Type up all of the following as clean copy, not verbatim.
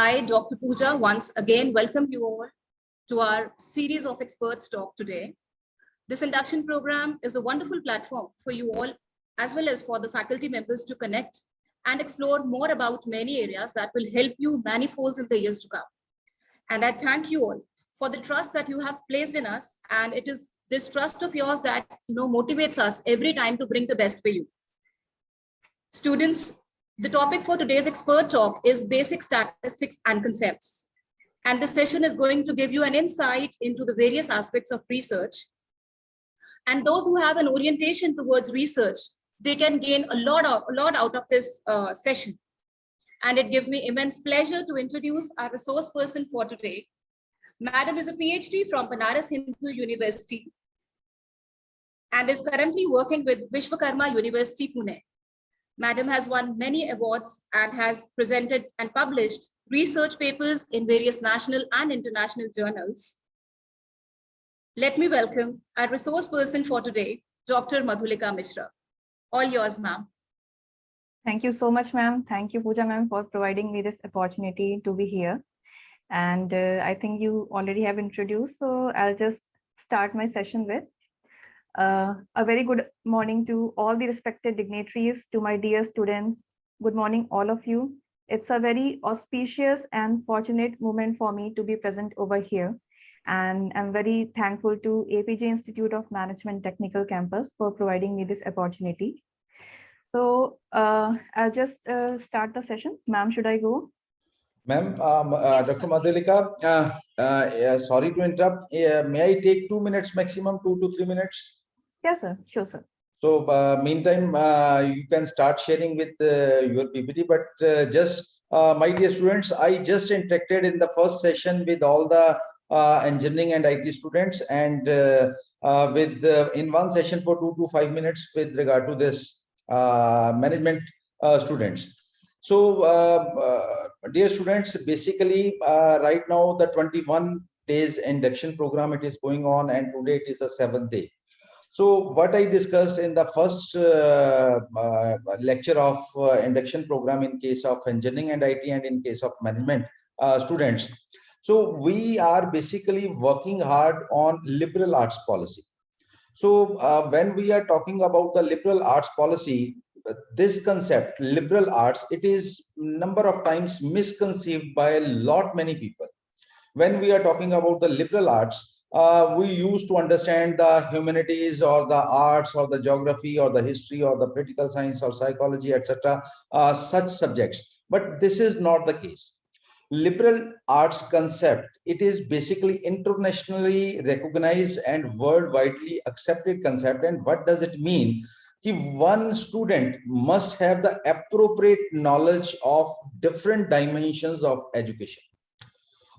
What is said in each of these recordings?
I, Dr. Pooja, once again welcome you all to our series of experts talk today. This induction program is a wonderful platform for you all, as well as for the faculty members to connect and explore more about many areas that will help you manifolds in the years to come. And I thank you all for the trust that you have placed in us. And it is this trust of yours that motivates us every time to bring the best for you. Students, the topic for today's expert talk is basic statistics and concepts. And this session is going to give you an insight into the various aspects of research. And those who have an orientation towards research, they can gain a lot out of this session. And it gives me immense pleasure to introduce our resource person for today. Madam is a PhD from Banaras Hindu University and is currently working with Vishwakarma University, Pune. Madam has won many awards and has presented and published research papers in various national and international journals. Let me welcome our resource person for today, Dr. Madhulika Mishra. All yours, ma'am. Thank you so much, ma'am. Thank you, Pooja, ma'am, for providing me this opportunity to be here. And I think you already have introduced, so I'll just start my session with a very good morning to all the respected dignitaries, to my dear students. Good morning, all of you. It's a very auspicious and fortunate moment for me to be present over here. And I'm very thankful to APJ Institute of Management Technical Campus for providing me this opportunity. So I'll just start the session. Ma'am, should I go? Ma'am, yes, Dr. Madhulika, sorry to interrupt. May I take 2 minutes maximum, 2 to 3 minutes? Yes, sir. Sure, sir. So meantime, you can start sharing with your PPT, but just my dear students, I just interacted in the first session with all the engineering and IT students, and in one session for 2 to 5 minutes with regard to this management students. So dear students, basically right now the 21 days induction program, it is going on, and today it is the 7th day. So what I discussed in the first lecture of induction program in case of engineering and IT and in case of management students. So we are basically working hard on liberal arts policy. So when we are talking about the liberal arts policy, this concept, liberal arts, it is number of times misconceived by a lot many people. When we are talking about the liberal arts, we used to understand the humanities or the arts or the geography or the history or the political science or psychology, etc., such subjects. But this is not the case. Liberal arts concept, it is basically internationally recognized and worldwide accepted concept. And what does it mean? One student must have the appropriate knowledge of different dimensions of education.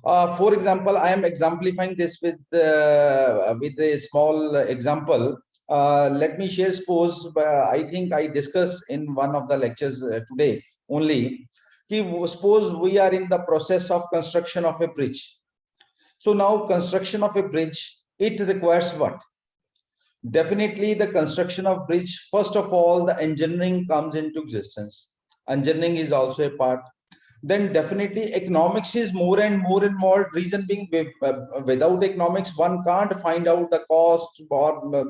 For example, I am exemplifying this with a small example. Let me share. Suppose I think I discussed in one of the lectures today only. Suppose we are in the process of construction of a bridge. So now construction of a bridge, it requires what? Definitely the construction of bridge, first of all, the engineering comes into existence. Engineering is also a part. Then definitely economics is more and more. Reason being, without economics, one can't find out the cost or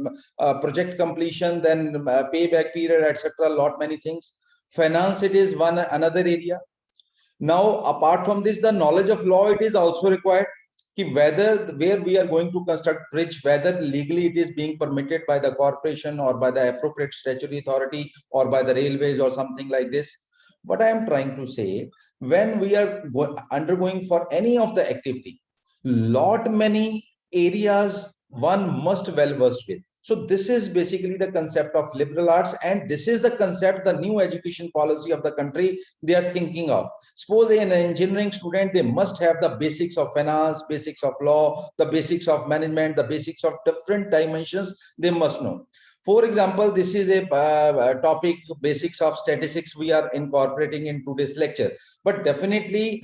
project completion, then payback period, etc. Lot many things. Finance, it is one another area. Now, apart from this, the knowledge of law, it is also required. Whether where we are going to construct bridge, whether legally it is being permitted by the corporation or by the appropriate statutory authority or by the railways or something like this. What I am trying to say, when we are undergoing for any of the activity, lot many areas one must well versed with. So this is basically the concept of liberal arts, and this is the concept, the new education policy of the country they are thinking of. Suppose an engineering student, they must have the basics of finance, basics of law, the basics of management, the basics of different dimensions they must know. For example, this is a topic, basics of statistics, we are incorporating in today's lecture. But definitely,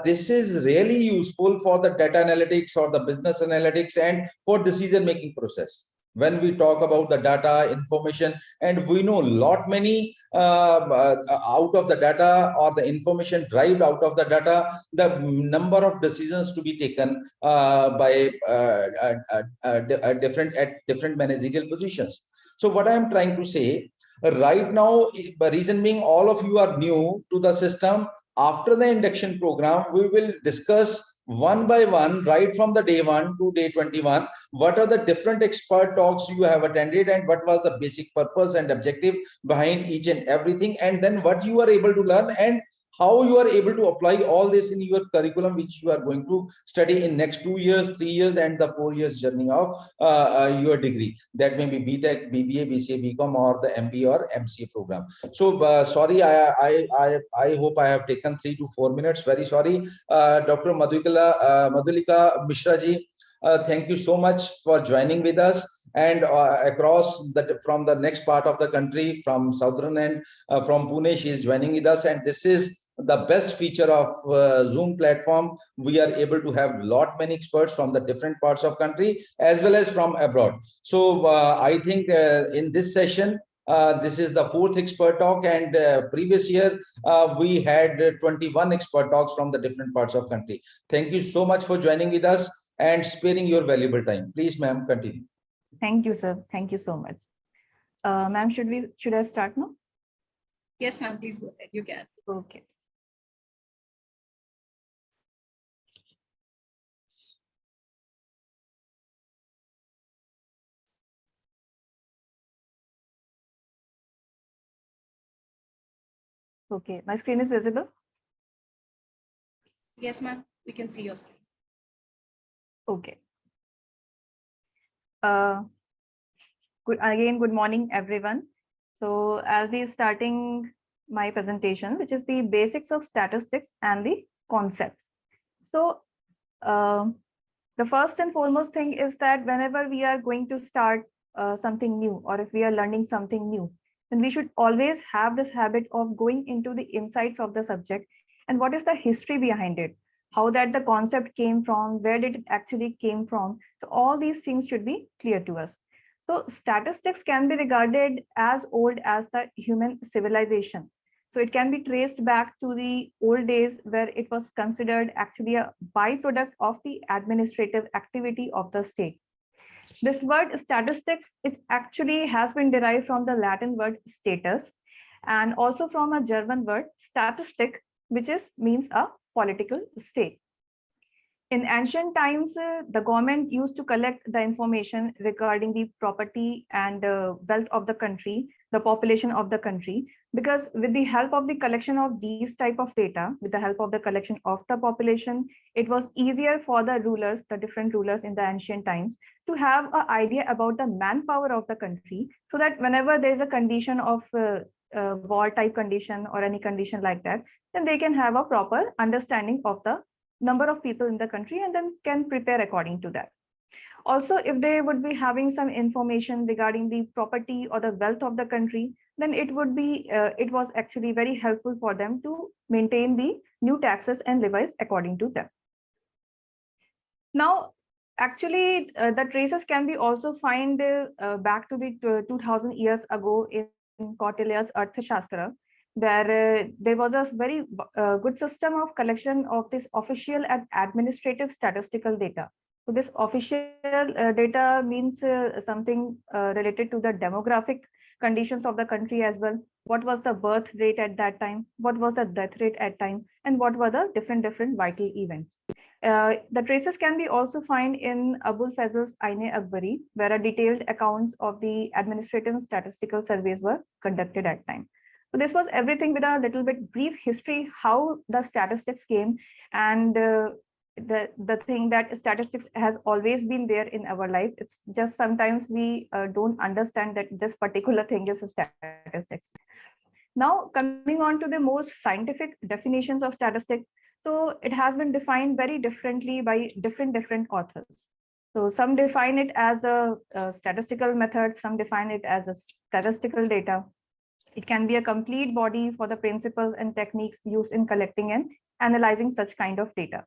this is really useful for the data analytics or the business analytics and for decision-making process. when we talk about the data information, and we know lot many out of the data or the information derived out of the data, the number of decisions to be taken by different managerial positions. So what I am trying to say right now, the reason being all of you are new to the system. After the induction program, we will discuss one by one, right from the day 1 to day 21, what are the different expert talks you have attended and what was the basic purpose and objective behind each and everything, and then what you are able to learn and how you are able to apply all this in your curriculum, which you are going to study in next 2 years, 3 years, and the 4 years journey of your degree. That may be BTech, BBA, BCA, BCom, or the MBA or MCA program. So sorry, I hope I have taken 3 to 4 minutes. Very sorry. Dr. Madhulika Mishra ji, thank you so much for joining with us, and across from the next part of the country, from southern end, from Pune, she is joining with us, and this is the best feature of Zoom platform. We are able to have many experts from the different parts of country as well as from abroad. So I think in this session, this is the 4th expert talk, and previous year we had 21 expert talks from the different parts of country. Thank you so much for joining with us and sparing your valuable time. Please, ma'am, continue. Thank you, sir. Thank you so much. Ma'am, should I start now? Yes, ma'am, please go ahead. You can. Okay. Okay, my screen is visible. Yes, ma'am, we can see your screen. Okay. Good morning, everyone. So I'll be starting my presentation, which is the basics of statistics and the concepts. So the first and foremost thing is that whenever we are going to start something new, or if we are learning something new, then we should always have this habit of going into the insights of the subject and what is the history behind it, how that the concept came from, where did it actually came from. So all these things should be clear to us. So statistics can be regarded as old as the human civilization. So it can be traced back to the old days where it was considered actually a byproduct of the administrative activity of the state. This word statistics, it actually has been derived from the Latin word status and also from a German word statistic, which means a political state. In ancient times, the government used to collect the information regarding the property and wealth of the country, the population of the country, because with the help of the collection of these type of data, with the help of the collection of the population, it was easier for the rulers, the different rulers in the ancient times, to have an idea about the manpower of the country, so that whenever there is a condition of war type condition or any condition like that, then they can have a proper understanding of the number of people in the country and then can prepare according to that. Also, if they would be having some information regarding the property or the wealth of the country, then it was actually very helpful for them to maintain the new taxes and levies according to them. Now, actually, the traces can be also find back to the 2000 years ago in Kautilya's Arthashastra, where there was a very good system of collection of this official and administrative statistical data. So this official data means something related to the demographic conditions of the country as well. What was the birth rate at that time? What was the death rate at time? And what were the different vital events? The traces can be also found in Abul Fazl's Ain-e-Akbari, where a detailed accounts of the administrative and statistical surveys were conducted at time. So this was everything with a little bit brief history, how the statistics came, and the thing that statistics has always been there in our life. It's just sometimes we don't understand that this particular thing is statistics. Now, coming on to the most scientific definitions of statistics. So it has been defined very differently by different authors. So some define it as a statistical method, some define it as a statistical data. It can be a complete body for the principles and techniques used in collecting and analyzing such kind of data.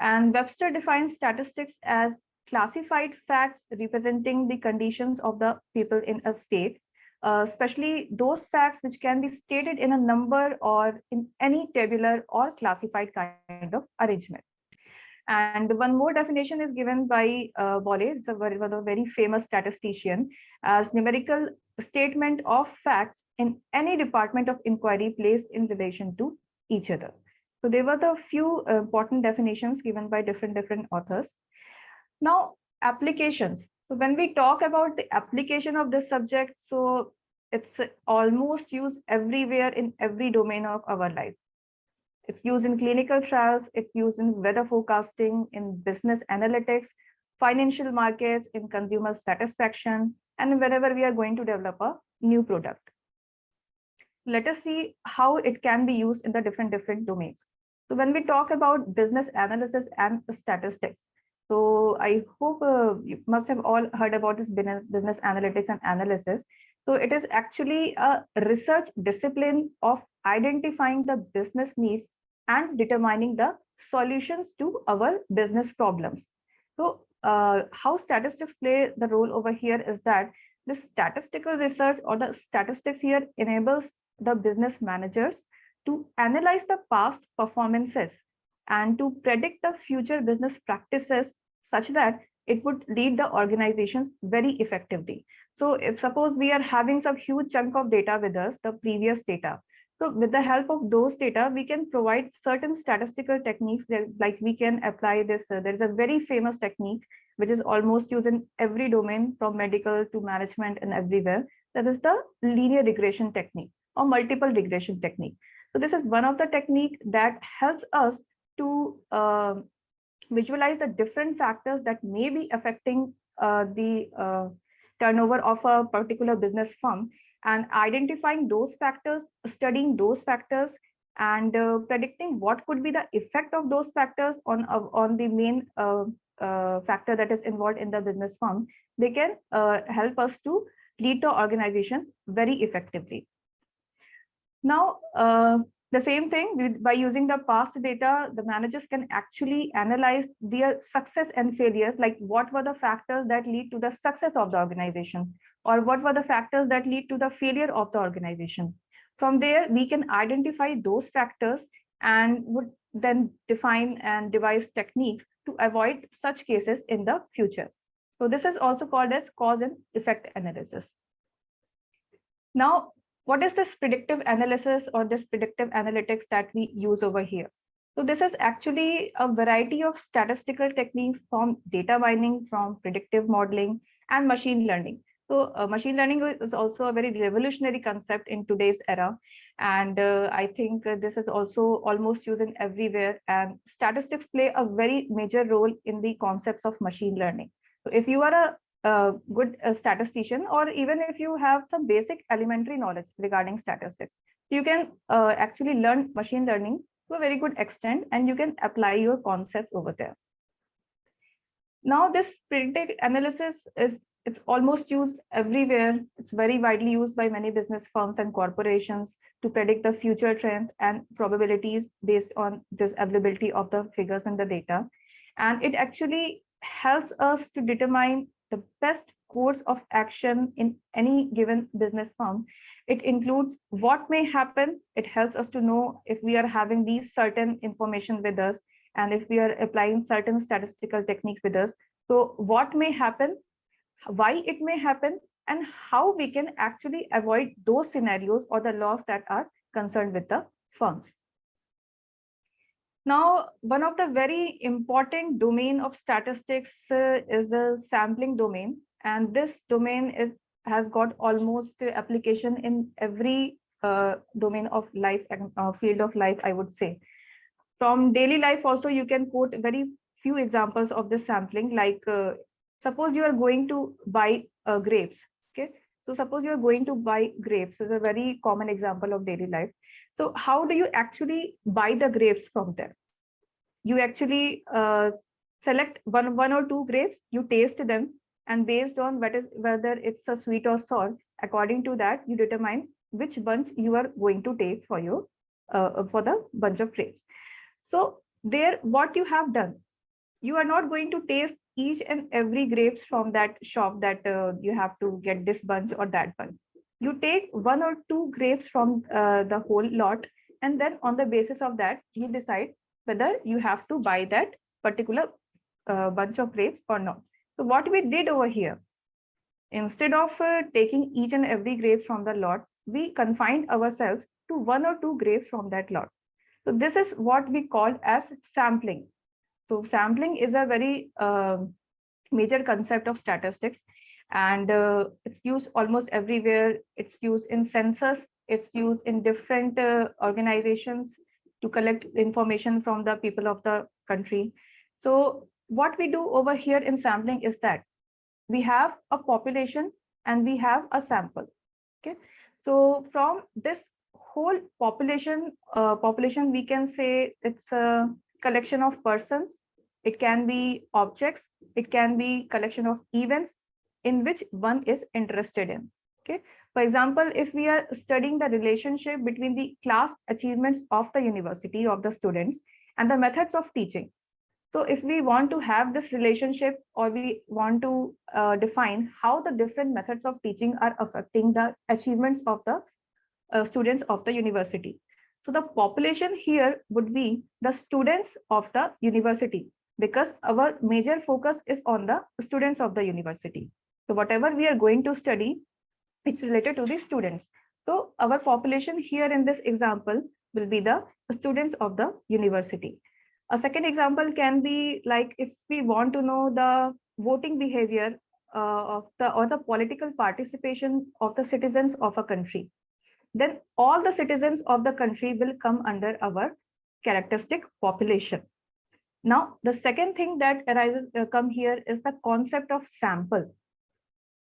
And Webster defines statistics as classified facts representing the conditions of the people in a state, especially those facts which can be stated in a number or in any tabular or classified kind of arrangement. And one more definition is given by Bolle, it's one of very famous statistician, as numerical statement of facts in any department of inquiry placed in relation to each other. So they were the few important definitions given by different authors. Now, applications. So when we talk about the application of this subject, so it's almost used everywhere in every domain of our life. It's used in clinical trials, it's used in weather forecasting, in business analytics, financial markets, in consumer satisfaction, and wherever we are going to develop a new product. Let us see how it can be used in the different domains. So when we talk about business analysis and statistics, so I hope you must have all heard about this business analytics and analysis. So it is actually a research discipline of identifying the business needs and determining the solutions to our business problems. So how statistics play the role over here is that the statistical research or the statistics here enables the business managers to analyze the past performances and to predict the future business practices such that it would lead the organizations very effectively. So if suppose we are having some huge chunk of data with us, the previous data, so with the help of those data, we can provide certain statistical techniques that, like we can apply this. There is a very famous technique which is almost used in every domain from medical to management and everywhere. That is the linear regression technique or multiple regression technique. So this is one of the technique that helps us to visualize the different factors that may be affecting the turnover of a particular business firm, and identifying those factors, studying those factors, and predicting what could be the effect of those factors on the main factor that is involved in the business firm. They can help us to lead the organizations very effectively. Now, the same thing, by using the past data, the managers can actually analyze their success and failures, like what were the factors that lead to the success of the organization, or what were the factors that lead to the failure of the organization. From there, we can identify those factors and would then define and devise techniques to avoid such cases in the future. So this is also called as cause and effect analysis. Now, what is this predictive analysis or this predictive analytics that we use over here? So this is actually a variety of statistical techniques from data mining, from predictive modeling, and machine learning. So machine learning is also a very revolutionary concept in today's era. And I think this is also almost used in everywhere. And statistics play a very major role in the concepts of machine learning. So if you are a good statistician, or even if you have some basic elementary knowledge regarding statistics, you can actually learn machine learning to a very good extent, and you can apply your concepts over there. Now, this predictive analysis it's almost used everywhere. It's very widely used by many business firms and corporations to predict the future trends and probabilities based on this availability of the figures and the data. And it actually helps us to determine the best course of action in any given business firm. It includes what may happen. It helps us to know if we are having these certain information with us, and if we are applying certain statistical techniques with us. So what may happen, why it may happen, and how we can actually avoid those scenarios or the laws that are concerned with the firms. Now, one of the very important domain of statistics is the sampling domain, and this domain has got almost application in every domain of life and field of life, I would say. From daily life also, you can quote very few examples of this sampling, like suppose you are going to buy grapes. Okay, so suppose you are going to buy grapes. It's a very common example of daily life. So how do you actually buy the grapes from there? You actually select one or two grapes, you taste them, and based on whether it's a sweet or sour, according to that, you determine which bunch you are going to take for your for the bunch of grapes. So there, what you have done, you are not going to taste each and every grapes from that shop that you have to get this bunch or that bunch. You take 1 or 2 grapes from the whole lot, and then on the basis of that, you decide whether you have to buy that particular bunch of grapes or not. So what we did over here, instead of taking each and every grape from the lot, we confined ourselves to 1 or 2 grapes from that lot. So this is what we call as sampling. So sampling is a very major concept of statistics, and it's used almost everywhere. It's used in census, it's used in different organizations to collect information from the people of the country. So what we do over here in sampling is that we have a population and we have a sample. Okay, so from this whole population, we can say it's a collection of persons. It can be objects, it can be collection of events in which one is interested in. Okay, for example, if we are studying the relationship between the class achievements of the university of the students and the methods of teaching. So if we want to have this relationship, or we want to define how the different methods of teaching are affecting the achievements of the students of the university. So the population here would be the students of the university, because our major focus is on the students of the university. So whatever we are going to study, it's related to the students. So our population here in this example will be the students of the university. A second example can be like if we want to know the voting behavior of the political participation of the citizens of a country, then all the citizens of the country will come under our characteristic population. Now, the second thing that arises come here is the concept of sample.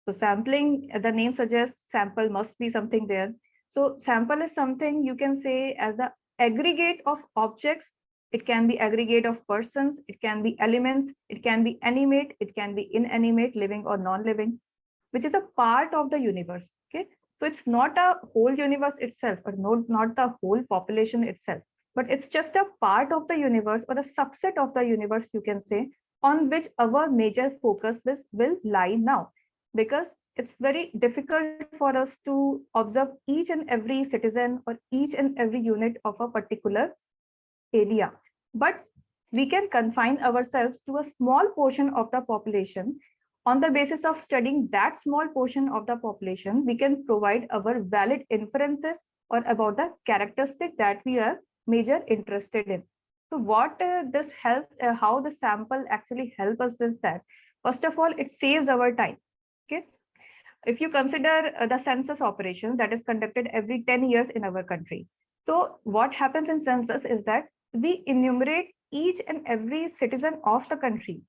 So sampling, the name suggests sample must be something there. So sample is something you can say as the aggregate of objects. It can be aggregate of persons, it can be elements, it can be animate, it can be inanimate, living or non-living, which is a part of the universe. Okay, so it's not a whole universe itself, or not the whole population itself, but it's just a part of the universe or a subset of the universe, you can say, on which our major focus will lie now, because it's very difficult for us to observe each and every citizen or each and every unit of a particular area, but we can confine ourselves to a small portion of the population. On the basis of studying that small portion of the population, we can provide our valid inferences or about the characteristic that we are major interested in. So what this helps, how the sample actually help us is that, first of all, it saves our time. Okay, if you consider the census operation that is conducted every 10 years in our country. So what happens in census is that we enumerate each and every citizen of the country.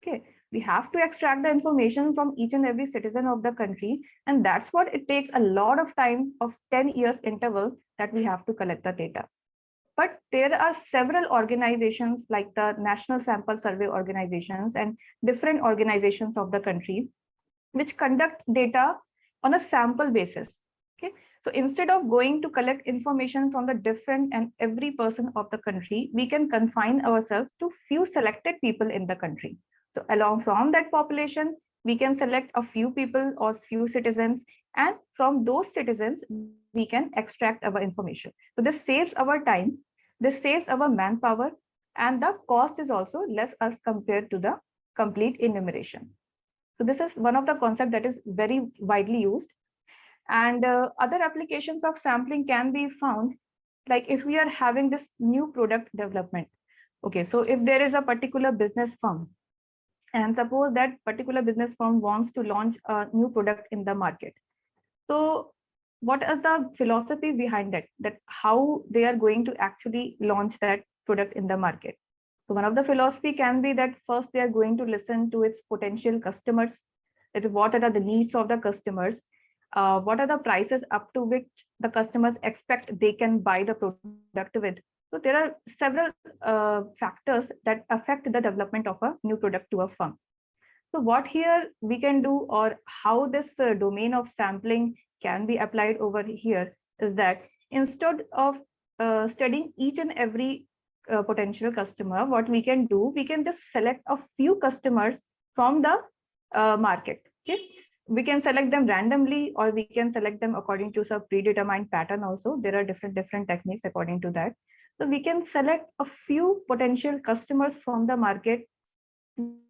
Okay, we have to extract the information from each and every citizen of the country, and that's what it takes a lot of time of 10 years interval that we have to collect the data. But there are several organizations like the National Sample Survey organizations and different organizations of the country which conduct data on a sample basis. Okay, so instead of going to collect information from the different and every person of the country, we can confine ourselves to few selected people in the country. So along from that population, we can select a few people or few citizens, and from those citizens, we can extract our information. So this saves our time, this saves our manpower, and the cost is also less as compared to the complete enumeration. So this is one of the concepts that is very widely used. And other applications of sampling can be found, like if we are having this new product development. Okay, so if there is a particular business firm, and suppose that particular business firm wants to launch a new product in the market. So what is the philosophy behind it, that how they are going to actually launch that product in the market? So one of the philosophy can be that first they are going to listen to its potential customers, that what are the needs of the customers, what are the prices up to which the customers expect they can buy the product with. So there are several factors that affect the development of a new product to a firm. So what here we can do, or how this domain of sampling can be applied over here, is that instead of studying each and every potential customer, what we can do, we can just select a few customers from the market. Okay, we can select them randomly, or we can select them according to some predetermined pattern. Also, there are different techniques according to that. So we can select a few potential customers from the market.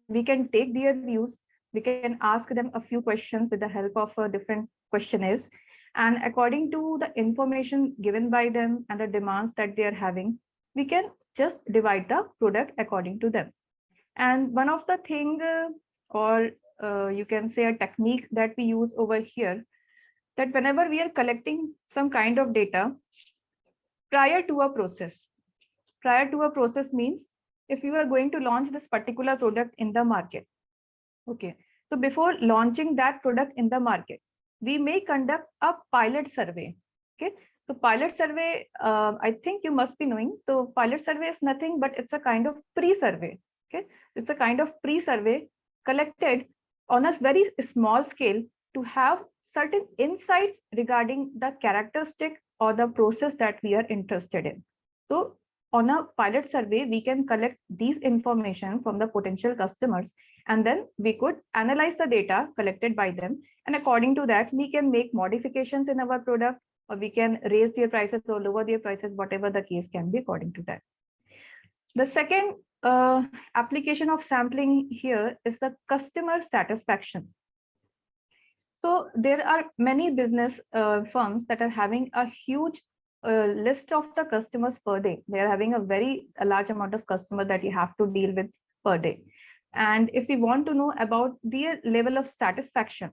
We can take their views. We can ask them a few questions with the help of different questionnaires. And according to the information given by them and the demands that they are having, we can just divide the product according to them. And one of the thing, or you can say a technique that we use over here, that whenever we are collecting some kind of data prior to a process means if you are going to launch this particular product in the market. Okay, so before launching that product in the market, we may conduct a pilot survey. Okay, so pilot survey, I think you must be knowing. So pilot survey is nothing but it's a kind of pre-survey. Okay, it's a kind of pre-survey collected on a very small scale to have certain insights regarding the characteristic or the process that we are interested in. So on a pilot survey, we can collect these information from the potential customers, and then we could analyze the data collected by them. And according to that, we can make modifications in our product, or we can raise their prices or lower their prices, whatever the case can be according to that. The second application of sampling here is the customer satisfaction. So there are many business firms that are having a huge list of the customers per day. They are having a large amount of customers that you have to deal with per day. And if we want to know about their level of satisfaction,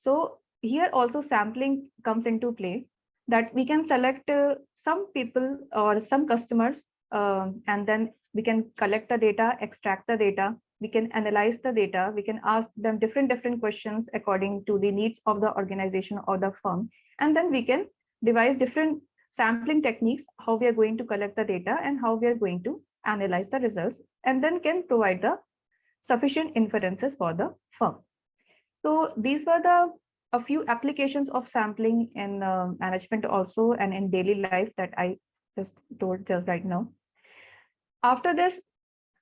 so here also sampling comes into play, that we can select some people or some customers, and then we can collect the data, extract the data, we can analyze the data, we can ask them different questions according to the needs of the organization or the firm, and then we can devise different sampling techniques, how we are going to collect the data and how we are going to analyze the results, and then can provide the sufficient inferences for the firm. So these were a few applications of sampling in management also, and in daily life that I just told just right now. After this,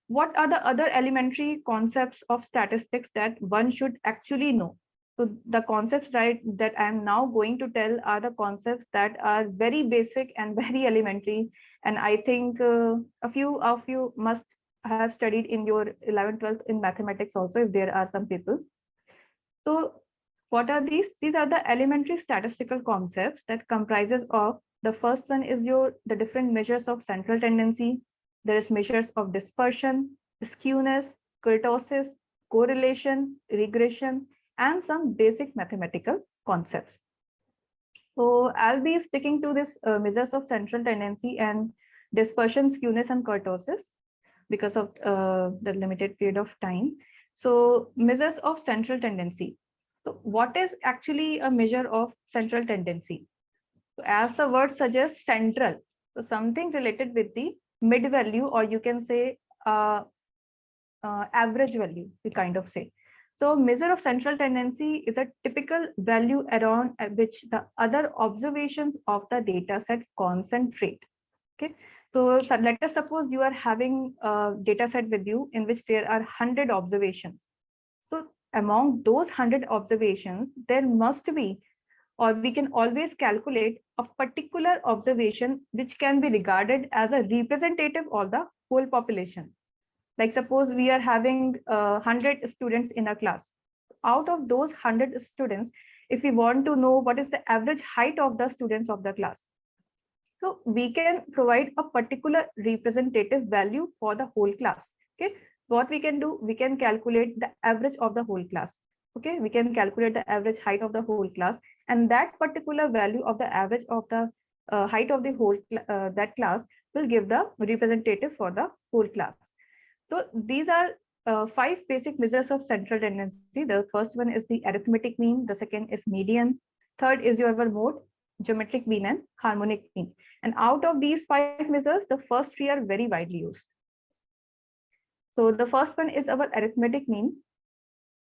what are the other elementary concepts of statistics that one should actually know? So the concepts that I am now going to tell are the concepts that are very basic and very elementary. And I think a few of you must have studied in your 11th, 12th in mathematics also, if there are some people. So what are these? These are the elementary statistical concepts that comprises of, the first one is the different measures of central tendency. There is measures of dispersion, skewness, kurtosis, correlation, regression, and some basic mathematical concepts. So I'll be sticking to this measures of central tendency and dispersion, skewness, and kurtosis because of the limited period of time. So measures of central tendency. So what is actually a measure of central tendency? So as the word suggests, central, so something related with the mid value, or you can say average value, we kind of say. So measure of central tendency is a typical value around which the other observations of the data set concentrate. Okay, so let us suppose you are having a data set with you in which there are 100 observations. So among those 100 observations, there must be, or we can always calculate a particular observation which can be regarded as a representative of the whole population. Like suppose we are having 100 students in a class. Out of those 100 students, if we want to know what is the average height of the students of the class, so we can provide a particular representative value for the whole class. Okay, what we can do, we can calculate the average of the whole class. Okay, we can calculate the average height of the whole class, and that particular value of the average of the height of the whole that class will give the representative for the whole class. So these are 5 basic measures of central tendency. The first one is the arithmetic mean, the second is median, third is your mode, geometric mean, and harmonic mean. And out of these 5 measures, the first 3 are very widely used. So the first one is our arithmetic mean.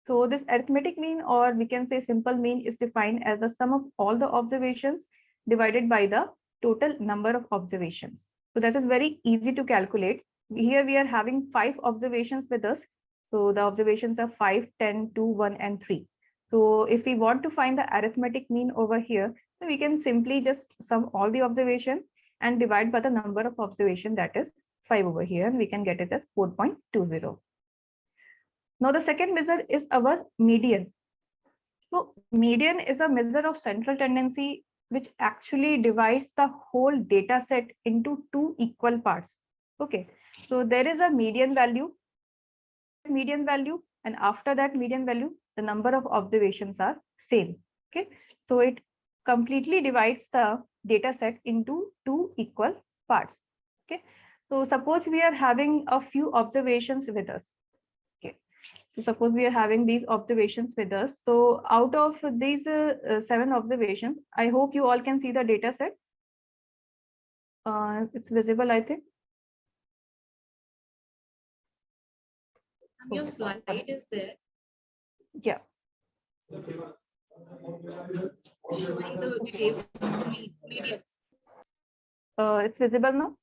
So this arithmetic mean, or we can say simple mean, is defined as the sum of all the observations divided by the total number of observations. So that is very easy to calculate. Here we are having 5 observations with us. So the observations are 5, 10, 2, 1, and 3. So if we want to find the arithmetic mean over here, so we can simply just sum all the observation and divide by the number of observation, that is 5 over here, and we can get it as 4.20. Now the second measure is our median. So median is a measure of central tendency which actually divides the whole data set into two equal parts. Okay, so there is a median value, and after that median value, the number of observations are same. Okay, so it completely divides the data set into two equal parts. Okay, so suppose we are having a few observations with us. Okay, so suppose we are having these observations with us. So out of these 7 observations, I hope you all can see the data set. It's visible, I think. Your slide is there. Yeah. Showing the details of the median. It's visible now.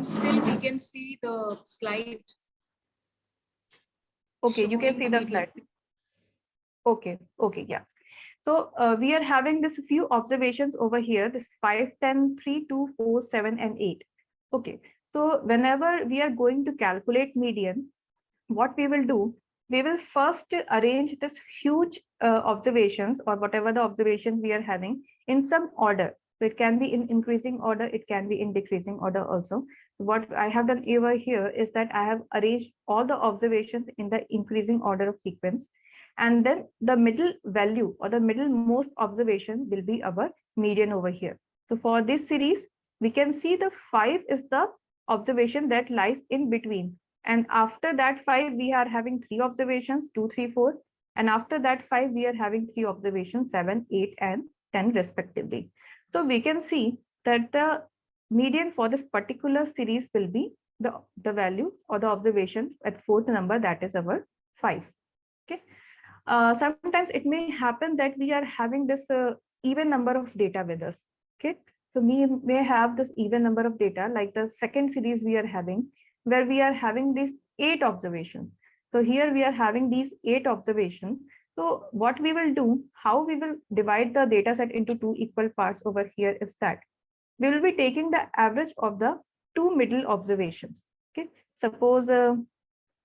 Still we can see the slide. Okay, you can showing see the the median. slide. Okay, yeah. So we are having this few observations over here, this 5, 10, 3, 2, 4, 7, and 8. Okay, so whenever we are going to calculate median, what we will do, we will first arrange this huge observations or whatever the observations we are having in some order. So it can be in increasing order, it can be in decreasing order also. What I have done over here is that I have arranged all the observations in the increasing order of sequence. And then the middle value or the middlemost observation will be our median over here. So for this series, we can see the 5 is the observation that lies in between. And after that 5, we are having 3 observations, 2, 3, 4. And after that 5, we are having 3 observations, 7, 8, and 10 respectively. So we can see that the median for this particular series will be the value or the observation at 4th number, that is our 5. Okay. Sometimes it may happen that we are having this even number of data with us. Okay, so we may have this even number of data, like the second series we are having, where we are having these 8 observations. So here we are having these 8 observations. So what we will do, how we will divide the data set into 2 equal parts over here is that we will be taking the average of the 2 middle observations. Okay, suppose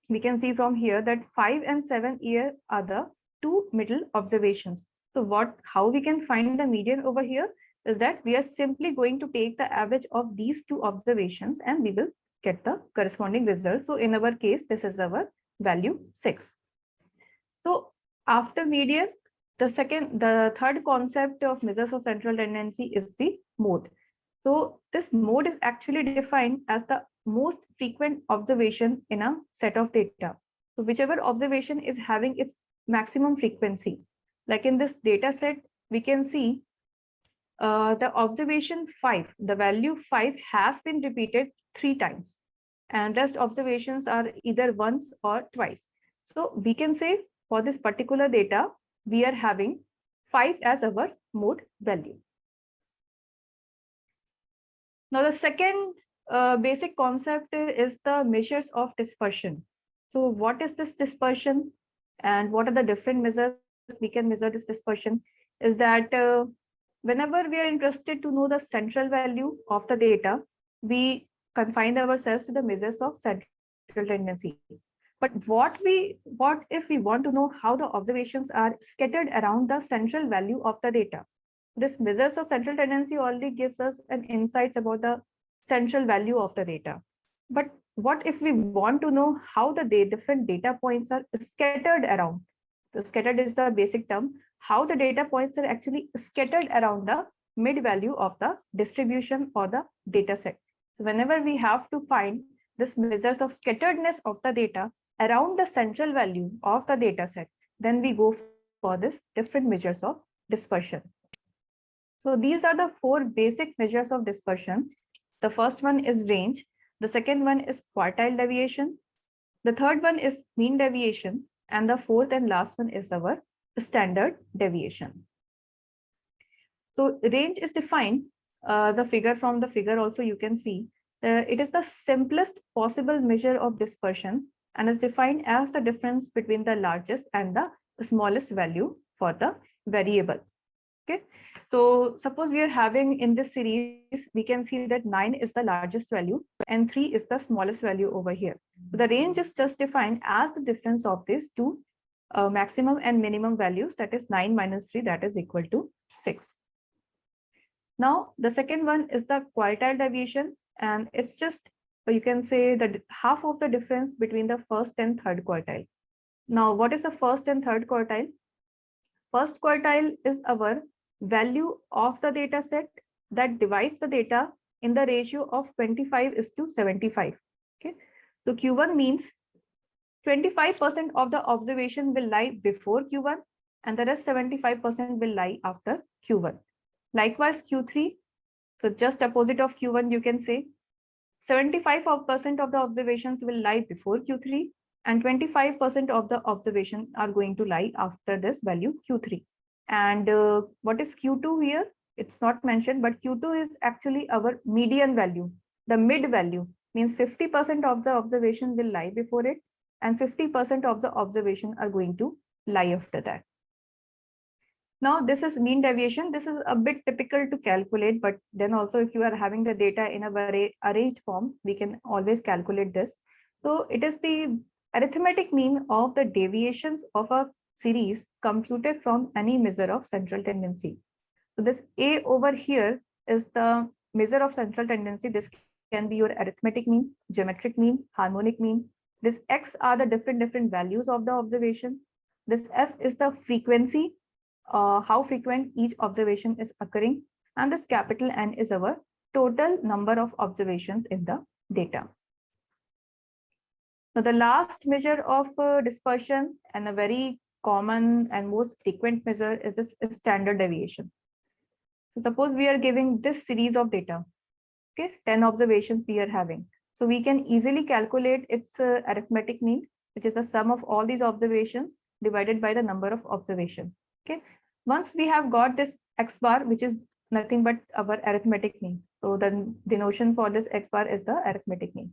we can see from here that 5 and 7 here are the 2 middle observations. So how we can find the median over here is that we are simply going to take the average of these 2 observations and we will get the corresponding result. So in our case, this is our value 6. So after median, the third concept of measures of central tendency is the mode. So this mode is actually defined as the most frequent observation in a set of data. So whichever observation is having its maximum frequency. Like in this data set, we can see the observation 5, the value 5 has been repeated 3 times. And rest observations are either once or twice. So we can say for this particular data, we are having 5 as our mode value. Now, the second basic concept is the measures of dispersion. So what is this dispersion and what are the different measures we can measure this dispersion is that whenever we are interested to know the central value of the data, we confine ourselves to the measures of central tendency. But what if we want to know how the observations are scattered around the central value of the data? This measures of central tendency only gives us an insight about the central value of the data. But what if we want to know how the different data points are scattered around? So scattered is the basic term, how the data points are actually scattered around the mid value of the distribution or the data set. So whenever we have to find this measures of scatteredness of the data around the central value of the data set, then we go for this different measures of dispersion. So these are the 4 basic measures of dispersion. The first one is range. The second one is quartile deviation. The third one is mean deviation. And the fourth and last one is our standard deviation. So range is defined, the figure from the figure also you can see It is the simplest possible measure of dispersion and is defined as the difference between the largest and the smallest value for the variable. Okay, so suppose we are having in this series, we can see that 9 is the largest value and 3 is the smallest value over here. So the range is just defined as the difference of these two maximum and minimum values, that is 9 minus 3, that is equal to 6. Now, the second one is the quartile deviation, and it's just, you can say that half of the difference between the first and third quartile. Now, what is the first and third quartile? First quartile is our value of the data set that divides the data in the ratio of 25:75. Okay, so Q1 means 25% of the observation will lie before Q1 and the rest 75% will lie after Q1. Likewise, Q3, so just opposite of Q1, you can say 75% of the observations will lie before Q3 and 25% of the observation are going to lie after this value Q3. And what is Q2 here? It's not mentioned, but Q2 is actually our median value. The mid value means 50% of the observation will lie before it and 50% of the observation are going to lie after that. Now, this is mean deviation. This is a bit typical to calculate, but then also if you are having the data in a very arranged form, we can always calculate this. So it is the arithmetic mean of the deviations of a series computed from any measure of central tendency. So this A over here is the measure of central tendency. This can be your arithmetic mean, geometric mean, harmonic mean. This X are the different values of the observation. This F is the frequency, how frequent each observation is occurring, and this capital N is our total number of observations in the data. Now, the last measure of dispersion and a very common and most frequent measure is this standard deviation. So suppose we are giving this series of data, okay, 10 observations we are having. So we can easily calculate its arithmetic mean, which is the sum of all these observations divided by the number of observations. Okay, once we have got this X bar, which is nothing but our arithmetic mean. So then the notion for this X bar is the arithmetic mean.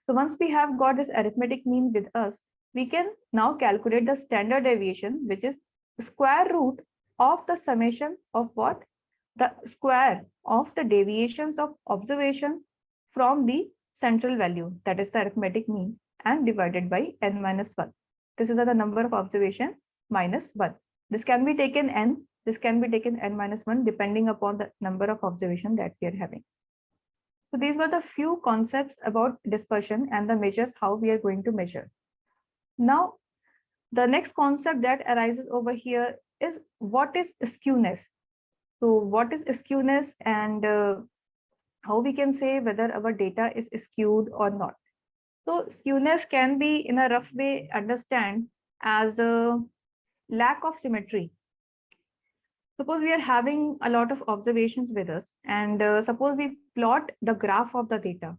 So once we have got this arithmetic mean with us, we can now calculate the standard deviation, which is the square root of the summation of what? The square of the deviations of observation from the central value, that is the arithmetic mean, and divided by n minus 1. This is the number of observation minus 1. This can be taken n, this can be taken n minus 1 depending upon the number of observation that we are having. So these were the few concepts about dispersion and the measures how we are going to measure. Now, the next concept that arises over here is what is skewness. So what is skewness and how we can say whether our data is skewed or not. So skewness can be in a rough way understand as a lack of symmetry. Suppose we are having a lot of observations with us and suppose we plot the graph of the data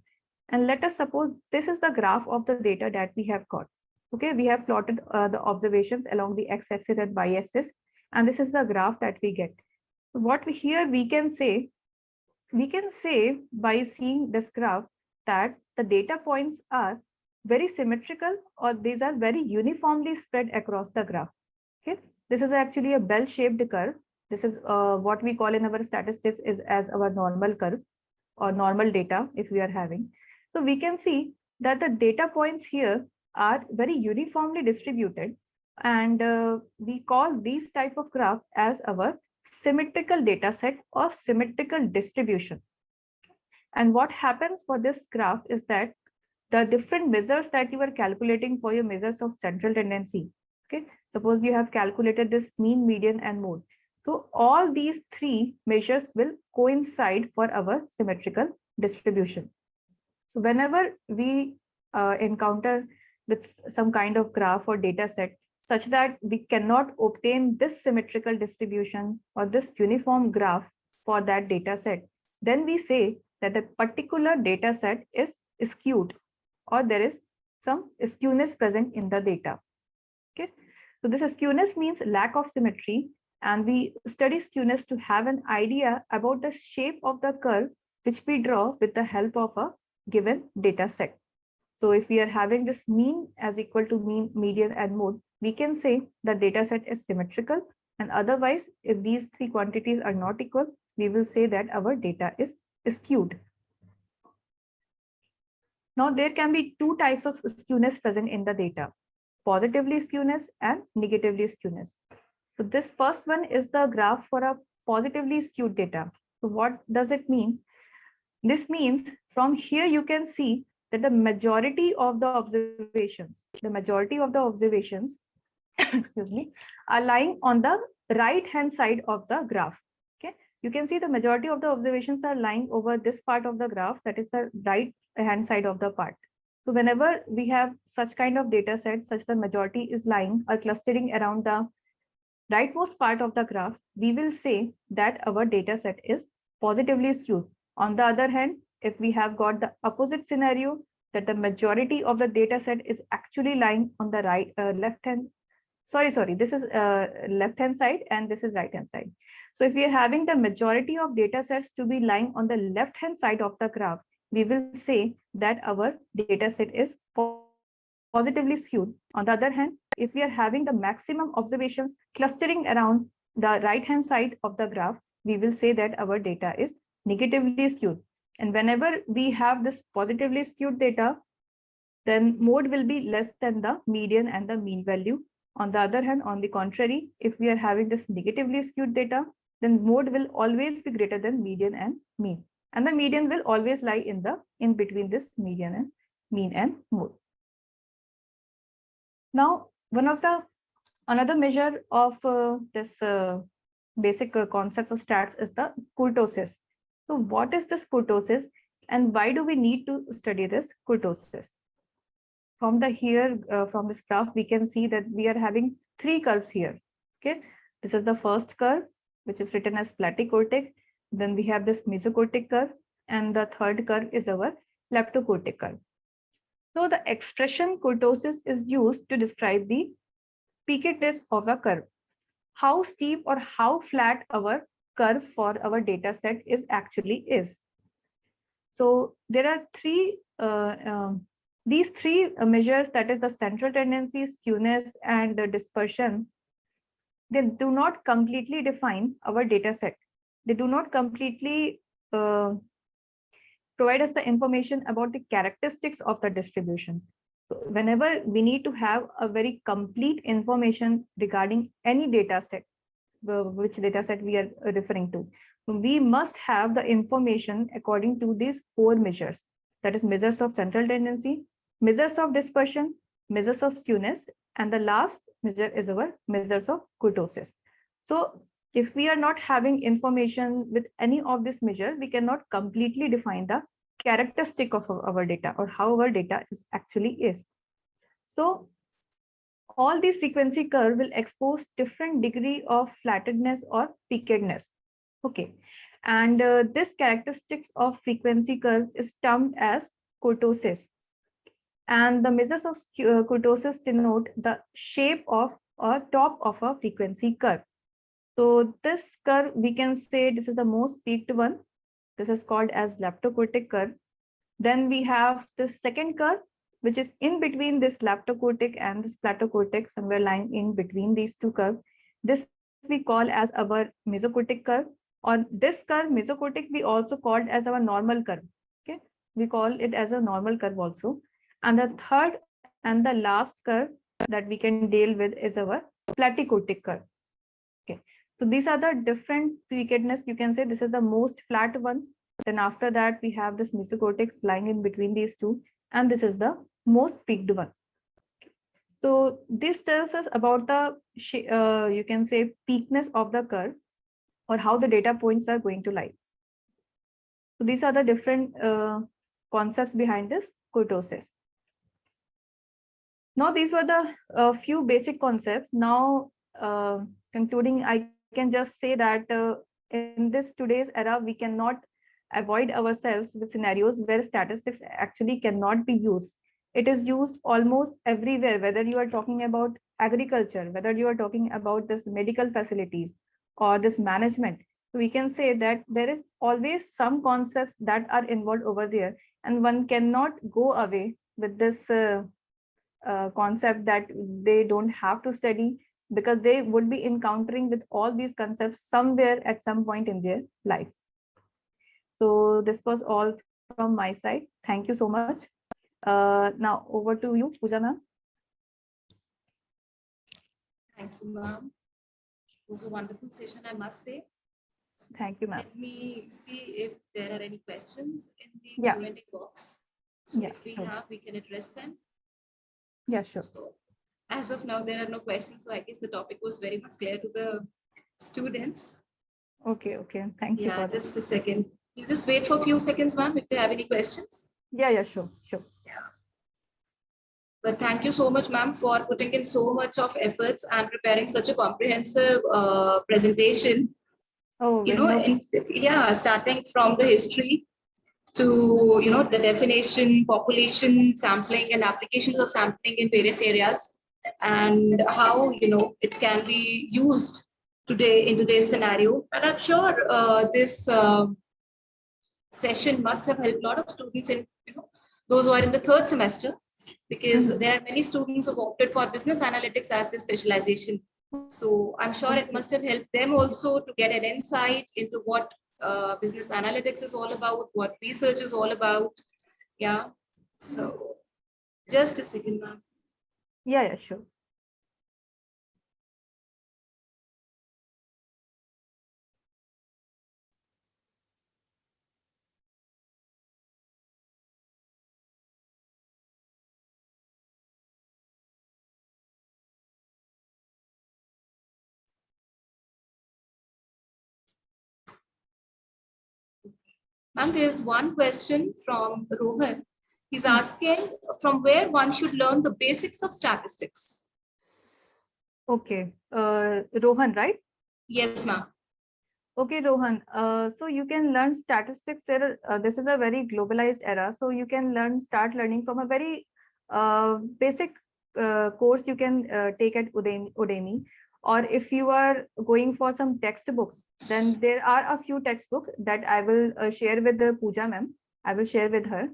and let us suppose this is the graph of the data that we have got. Okay, we have plotted the observations along the x-axis and y-axis, and this is the graph that we get. What we can say by seeing this graph that the data points are very symmetrical or these are very uniformly spread across the graph. Okay, this is actually a bell-shaped curve. This is what we call in our statistics is as our normal curve or normal data if we are having. So we can see that the data points here are very uniformly distributed, and we call these type of graph as our symmetrical data set or symmetrical distribution. And what happens for this graph is that the different measures that you are calculating for your measures of central tendency, okay, suppose you have calculated this mean, median, and mode. So all these three measures will coincide for our symmetrical distribution. So whenever we encounter with some kind of graph or data set such that we cannot obtain this symmetrical distribution or this uniform graph for that data set, then we say that the particular data set is skewed or there is some skewness present in the data. Okay, so this skewness means lack of symmetry, and we study skewness to have an idea about the shape of the curve which we draw with the help of a given data set. So if we are having this mean as equal to mean, median, and mode, we can say the data set is symmetrical. And otherwise, if these three quantities are not equal, we will say that our data is skewed. Now, there can be two types of skewness present in the data: positively skewness and negatively skewness. So this first one is the graph for a positively skewed data. So what does it mean? This means from here you can see that the majority of the observations, excuse me, are lying on the right hand side of the graph. Okay, you can see the majority of the observations are lying over this part of the graph, that is the right hand side of the part. So whenever we have such kind of data sets, such the majority is lying or clustering around the rightmost part of the graph, we will say that our data set is positively skewed. On the other hand, if we have got the opposite scenario, that the majority of the data set is actually lying on the left hand, this is left hand side and this is right hand side. So if we are having the majority of data sets to be lying on the left hand side of the graph, we will say that our data set is positively skewed. On the other hand, if we are having the maximum observations clustering around the right hand side of the graph, we will say that our data is negatively skewed. And whenever we have this positively skewed data, then mode will be less than the median and the mean value. On the other hand, on the contrary, if we are having this negatively skewed data, then mode will always be greater than median and mean. And the median will always lie in between this median and mean and mode. Now, another measure of this basic concept of stats is the kurtosis. So what is this kurtosis and why do we need to study this kurtosis? From from this graph, we can see that we are having three curves here. Okay, this is the first curve, which is written as platycortic. Then we have this mesocortic curve, and the third curve is our leptocortic curve. So the expression kurtosis is used to describe the peakedness of a curve, how steep or how flat our curve for our data set is. So there are these three measures, that is the central tendency, skewness, and the dispersion. They do not completely define our data set. They do not completely provide us the information about the characteristics of the distribution. So whenever we need to have a very complete information regarding any data set, which data set we are referring to, we must have the information according to these four measures, that is measures of central tendency, measures of dispersion, measures of skewness, and the last measure is our measures of kurtosis. So if we are not having information with any of this measure, we cannot completely define the characteristic of our data or how our data is. So all these frequency curve will expose different degree of flattedness or peakedness. Okay, and this characteristics of frequency curve is termed as kurtosis. And the measures of kurtosis denote the shape of or top of a frequency curve. So this curve, we can say this is the most peaked one. This is called as leptocortic curve. Then we have the second curve, which is in between this leptocortic and this platycortic, somewhere lying in between these two curves. This we call as our mesocortic curve. Or this curve, mesocortic, we also called as our normal curve. Okay, we call it as a normal curve also. And the third and the last curve that we can deal with is our platycortic curve. Okay, so these are the different peakedness. You can say this is the most flat one. Then after that, we have this mesocortex lying in between these two, and this is the most peaked one. So this tells us about the you can say peakness of the curve or how the data points are going to lie. So these are the different concepts behind this kurtosis. Now these were the few basic concepts. Now concluding, I can just say that in this today's era, we cannot avoid ourselves with scenarios where statistics actually cannot be used. It is used almost everywhere, whether you are talking about agriculture, whether you are talking about this medical facilities or this management. we can say that there is always some concepts that are involved over there, and one cannot go away with this concept that they don't have to study, because they would be encountering with all these concepts somewhere at some point in their life. So this was all from my side. Thank you so much. Now over to you, Pooja ma'am. Thank you, ma'am. It was a wonderful session, I must say. Thank you, ma'am. Let me see if there are any questions in the Yeah. Q&A box. So Yeah, if we sure. have, we can address them. Yeah, sure. So as of now, there are no questions. So I guess the topic was very much clear to the students. Okay, okay. Thank you Yeah, for that. just a second. We'll just wait for a few seconds, ma'am, if they have any questions. Yeah, yeah, sure, sure. But thank you so much, ma'am, for putting in so much of efforts and preparing such a comprehensive presentation. Oh, You know, no. starting from the history to, the definition, population, sampling, and applications of sampling in various areas, and how, it can be used today in today's scenario. And I'm sure this session must have helped a lot of students in, those who are in the third semester, because there are many students who opted for business analytics as their specialization. So I'm sure it must have helped them also to get an insight into what business analytics is all about, what research is all about. Yeah. So just a second, ma'am. Yeah, yeah, sure. Ma'am, there's one question from Rohan. He's asking from where one should learn the basics of statistics. Okay. Rohan, right? Yes, ma'am. Okay, Rohan. So you can learn statistics there. This is a very globalized era. So you can start learning from a very basic course you can take at Udemy. Or if you are going for some textbook, then there are a few textbooks that I will share with the Pooja ma'am. I will share with her.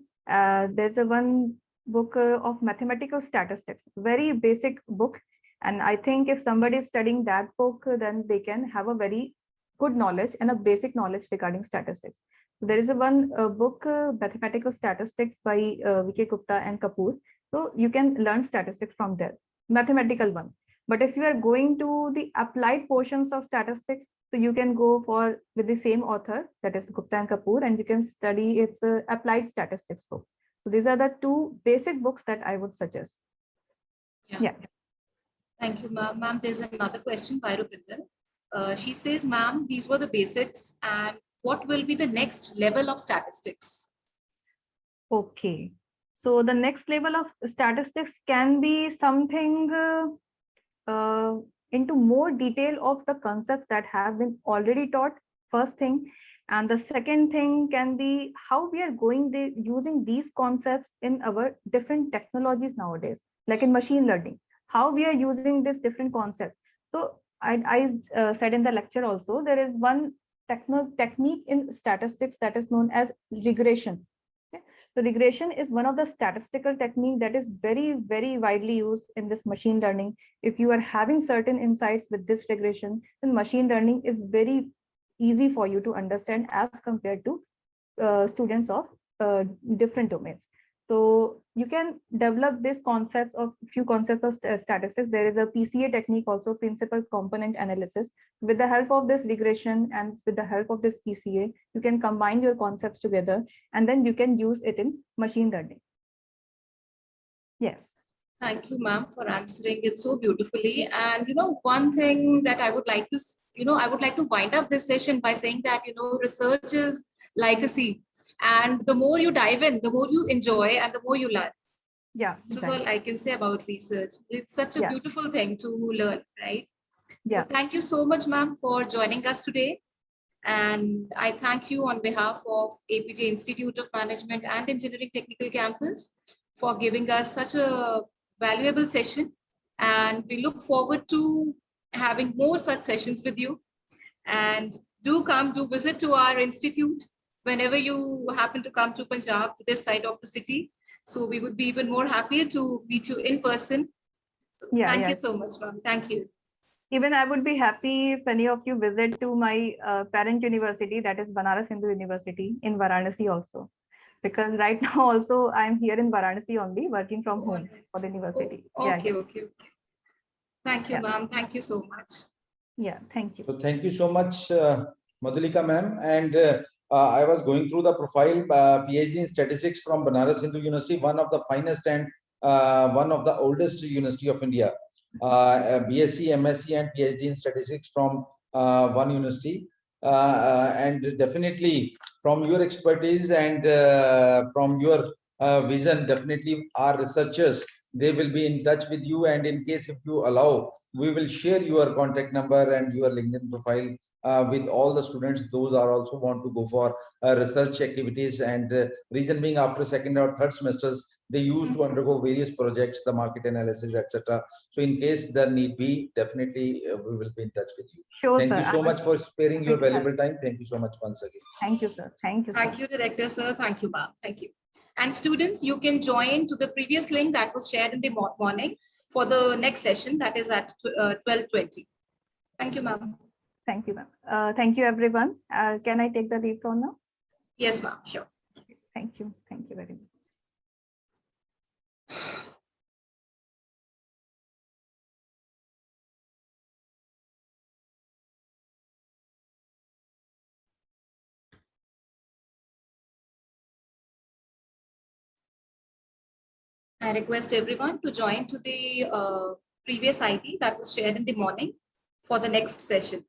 There's a one book of mathematical statistics, very basic book. And I think if somebody is studying that book, then they can have a very good knowledge and a basic knowledge regarding statistics. So there is a one book, Mathematical Statistics by V.K. Gupta and Kapoor. So you can learn statistics from there, mathematical one. But if you are going to the applied portions of statistics, so you can go for with the same author, that is Gupta and Kapoor, and you can study its applied statistics book. So these are the two basic books that I would suggest. Yeah. Thank you, ma'am. Ma'am, there's another question by Rupinder. She says, ma'am, these were the basics, and what will be the next level of statistics? Okay. So the next level of statistics can be something into more detail of the concepts that have been already taught, first thing. And the second thing can be how we are using these concepts in our different technologies nowadays, like in machine learning, how we are using this different concept. So I said in the lecture also, there is one technique in statistics that is known as regression. Okay? So regression is one of the statistical technique that is very, very widely used in this machine learning. If you are having certain insights with this regression, then machine learning is very easy for you to understand as compared to students of different domains. So you can develop these concepts of few concepts of statistics. There is a PCA technique also, principal component analysis. With the help of this regression and with the help of this PCA, you can combine your concepts together and then you can use it in machine learning. Yes. Thank you, ma'am, for answering it so beautifully. And, one thing that I would like to, I would like to wind up this session by saying that, research is like a sea. And the more you dive in, the more you enjoy and the more you learn. Yeah. This is all I can say about research. It's such a beautiful thing to learn, right? Yeah. So thank you so much, ma'am, for joining us today. And I thank you on behalf of APJ Institute of Management and Engineering Technical Campus for giving us such a valuable session. And we look forward to having more such sessions with you. And do visit to our institute whenever you happen to come to Punjab, to this side of the city. So we would be even more happier to meet you in person. So Yeah, thank yeah. you so much, ma'am. Thank you. Even I would be happy if any of you visit to my parent university, that is Banaras Hindu University in Varanasi also. Because right now also I'm here in Varanasi only, working from home for the university. Okay, okay. Thank you, Yeah. ma'am. Thank you so much. Yeah, thank you. So thank you so much, Madhulika ma'am. And I was going through the profile, PhD in statistics from Banaras Hindu University, one of the finest and one of the oldest university of India. BSc, MSc and PhD in statistics from one university. And definitely from your expertise and from your vision, definitely our researchers, they will be in touch with you. And in case if you allow, we will share your contact number and your LinkedIn profile with all the students. Those are also want to go for research activities. And reason being, after second or third semesters, they used to undergo various projects, the market analysis, etc. So in case there need be, definitely we will be in touch with you. Sure, Thank sir. you so much for sparing your valuable time. Thank you so much once again. Thank you, sir. Thank you, sir. Thank you, Director, sir. Thank you, ma'am. Thank you. And students, you can join to the previous link that was shared in the morning for the next session, that is at 12:20. Thank you, ma'am. Thank you, ma'am. Thank you, everyone. Can I take the lead from now? Yes, ma'am. Sure. Thank you. Thank you very much. I request everyone to join to the previous ID that was shared in the morning for the next session.